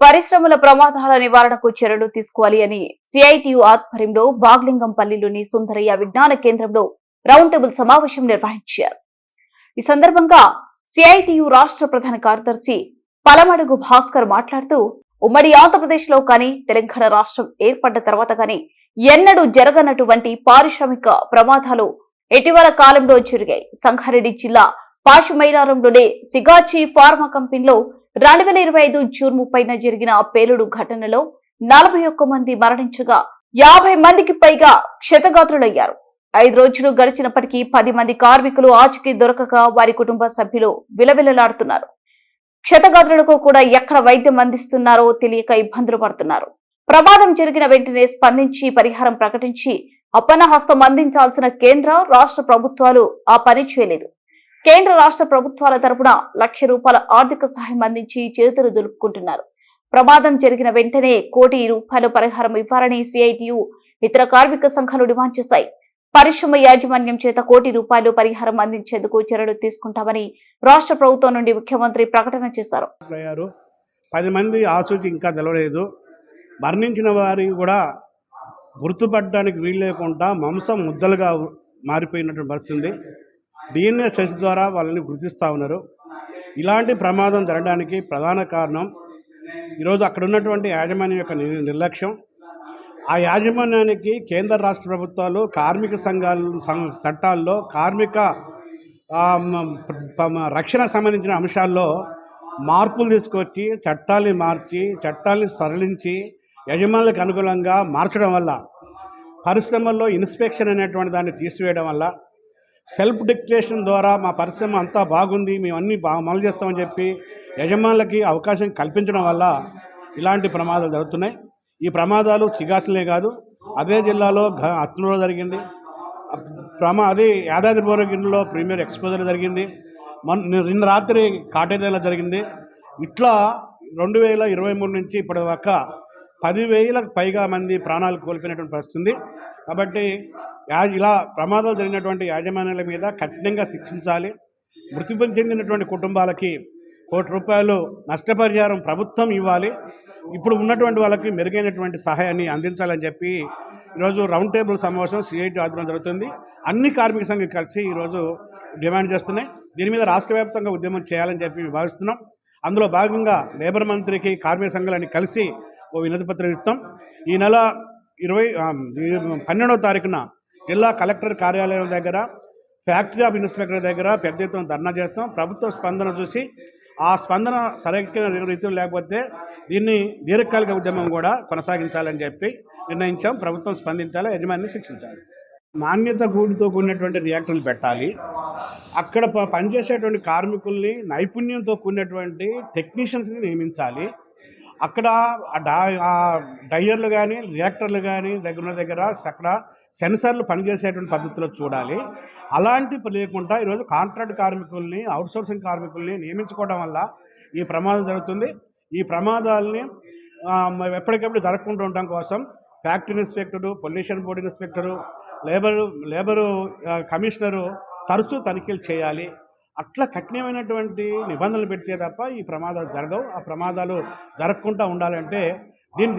పరిశ్రమల ప్రమాదాల నివారణకు చర్యలు తీసుకోవాలి అని సిఐటియు ఆధ్వర్యంలో బాగ్లింగంపల్లిలోని సుందరయ్య విజ్ఞాన కేంద్రంలో రౌండ్ టేబుల్ సమావేశం నిర్వహించారు. ఈ సందర్భంగా సిఐటియు రాష్ట్ర ప్రధాన కార్యదర్శి పలమడుగు భాస్కర్ మాట్లాడుతూ, ఉమ్మడి ఆంధ్రప్రదేశ్ లో కానీ తెలంగాణ రాష్ట్రం ఏర్పడ్డ తర్వాత కానీ ఎన్నడూ జరగనటువంటి పారిశ్రామిక ప్రమాదాలు ఇటీవల కాలంలో జరిగాయి. సంగారెడ్డి జిల్లా పాషమైలారంలోని సిగాచి ఫార్మా కంపెనీలో 2025 జూన్ 30న జరిగిన పేలుడు ఘటనలో 41 మంది మరణించగా 50 మందికి పైగా క్షతగాత్రులయ్యారు. 5 రోజులు గడిచినప్పటికీ 10 మంది కార్మికులు ఆచూకీ దొరకక వారి కుటుంబ సభ్యులు విలవిలలాడుతున్నారు. క్షతగాత్రులకు కూడా ఎక్కడ వైద్యం అందిస్తున్నారో తెలియక ఇబ్బందులు పడుతున్నారు. ప్రమాదం జరిగిన వెంటనే స్పందించి పరిహారం ప్రకటించి అప్పన్నహస్తం అందించాల్సిన కేంద్ర రాష్ట్ర ప్రభుత్వాలు ఆ పని చేయలేదు. కేంద్ర రాష్ట్ర ప్రభుత్వాల తరపున ₹1,00,000 ఆర్థిక సహాయం అందించి చేతులు దులుపుకుంటున్నారు. ప్రమాదం జరిగిన వెంటనే ₹1 కోటి పరిహారం ఇవ్వాలని సిఐటియు ఇతర కార్మిక సంఘాలు డిమాండ్ చేశాయి. పరిశ్రమ యాజమాన్యం చేత ₹1 కోటి పరిహారం అందించేందుకు చర్యలు తీసుకుంటామని రాష్ట్ర ప్రభుత్వం నుండి ముఖ్యమంత్రి ప్రకటన చేశారు. 10 మంది ఆచూకీ ఇంకా తెలవలేదు. మరణించిన వారి కూడా గుర్తుపట్టడానికి వీలు లేకుండా మాంసం ముద్దలుగా మారిపోయినటువంటి పరిస్థితి. డిఎన్ఏ టెస్ట్ ద్వారా వాళ్ళని గుర్తిస్తూ ఉన్నారు. ఇలాంటి ప్రమాదం జరగడానికి ప్రధాన కారణం ఈరోజు అక్కడ ఉన్నటువంటి యాజమాన్యం యొక్క నిర్లక్ష్యం. ఆ యాజమాన్యానికి కేంద్ర రాష్ట్ర ప్రభుత్వాలు కార్మిక సంఘాలు చట్టాల్లో కార్మిక రక్షణకు సంబంధించిన అంశాల్లో మార్పులు తీసుకొచ్చి చట్టాల్ని మార్చి చట్టాల్ని సరళించి యజమానులకు అనుకూలంగా మార్చడం వల్ల, పరిశ్రమల్లో ఇన్స్పెక్షన్ అనేటువంటి దాన్ని తీసివేయడం వల్ల, సెల్ఫ్ డిక్టరేషన్ ద్వారా మా పరిశ్రమ అంతా బాగుంది, మేము అన్నీ అమలు చేస్తామని చెప్పి యజమానులకి అవకాశం కల్పించడం వల్ల ఇలాంటి ప్రమాదాలు జరుగుతున్నాయి. ఈ ప్రమాదాలు చిగాచులే కాదు, అదే జిల్లాలో అత్నూరులో జరిగింది, అది యాదాద్రి భువనగిరిలో ప్రీమియర్ ఎక్స్పోజర్ జరిగింది, నిన్న రాత్రి కాటేదాలో జరిగింది. ఇట్లా 2023 నుంచి ఇప్పటిదాకా 10,000లకు పైగా మంది ప్రాణాలు కోల్పోయినటువంటి పరిస్థితి. కాబట్టి ఇలా ప్రమాదాలు జరిగినటువంటి యాజమాన్యాల మీద కఠినంగా శిక్షించాలి. మృతి చెందినటువంటి కుటుంబాలకి ₹1 కోటి నష్టపరిహారం ప్రభుత్వం ఇవ్వాలి. ఇప్పుడు ఉన్నటువంటి వాళ్ళకి మెరుగైనటువంటి సహాయాన్ని అందించాలని చెప్పి ఈరోజు రౌండ్ టేబుల్ సమావేశం సిఐటి ఆధ్వర్యంలో జరుగుతుంది. అన్ని కార్మిక సంఘం కలిసి ఈరోజు డిమాండ్ చేస్తున్నాయి. దీని మీద రాష్ట్ర వ్యాప్తంగా ఉద్యమం చేయాలని చెప్పి భావిస్తున్నాం. అందులో భాగంగా లేబర్ మంత్రికి కార్మిక సంఘాలని కలిసి ఓ వినతి పత్రం ఇస్తాం. ఈ నెల 12వ తారీఖున జిల్లా కలెక్టర్ కార్యాలయం దగ్గర, ఫ్యాక్టరీ ఆఫ్ ఇన్స్పెక్టర్ దగ్గర పెద్ద ఎత్తున ధర్నా చేస్తాం. ప్రభుత్వ స్పందన చూసి ఆ స్పందన సరైన రీతిలో లేకపోతే దీన్ని దీర్ఘకాలిక ఉద్యమం కూడా కొనసాగించాలని చెప్పి నిర్ణయించాం. ప్రభుత్వం స్పందించాలి, యజమానిని శిక్షించాలి. నాణ్యత కూడితో కూడినటువంటి రియాక్టర్లు పెట్టాలి. అక్కడ పనిచేసేటువంటి కార్మికుల్ని నైపుణ్యంతో కూడినటువంటి టెక్నీషియన్స్ని నియమించాలి. అక్కడ డయ్యర్లు కానీ రియాక్టర్లు కానీ దగ్గర అక్కడ సెన్సర్లు పనిచేసేటువంటి పద్ధతిలో చూడాలి. అలాంటివి లేకుండా ఈరోజు కాంట్రాక్ట్ కార్మికుల్ని, అవుట్సోర్సింగ్ కార్మికుల్ని నియమించుకోవడం వల్ల ఈ ప్రమాదం జరుగుతుంది. ఈ ప్రమాదాలని ఎప్పటికప్పుడు జరగకుండా ఉండడం కోసం factory inspector, pollution board inspector, labour commissioner తరచూ తనిఖీలు చేయాలి. అట్లా కఠినమైనటువంటి నిబంధనలు పెడితే తప్ప ఈ ప్రమాదాలు జరగవు. ఆ ప్రమాదాలు జరగకుండా ఉండాలంటే దీన్ని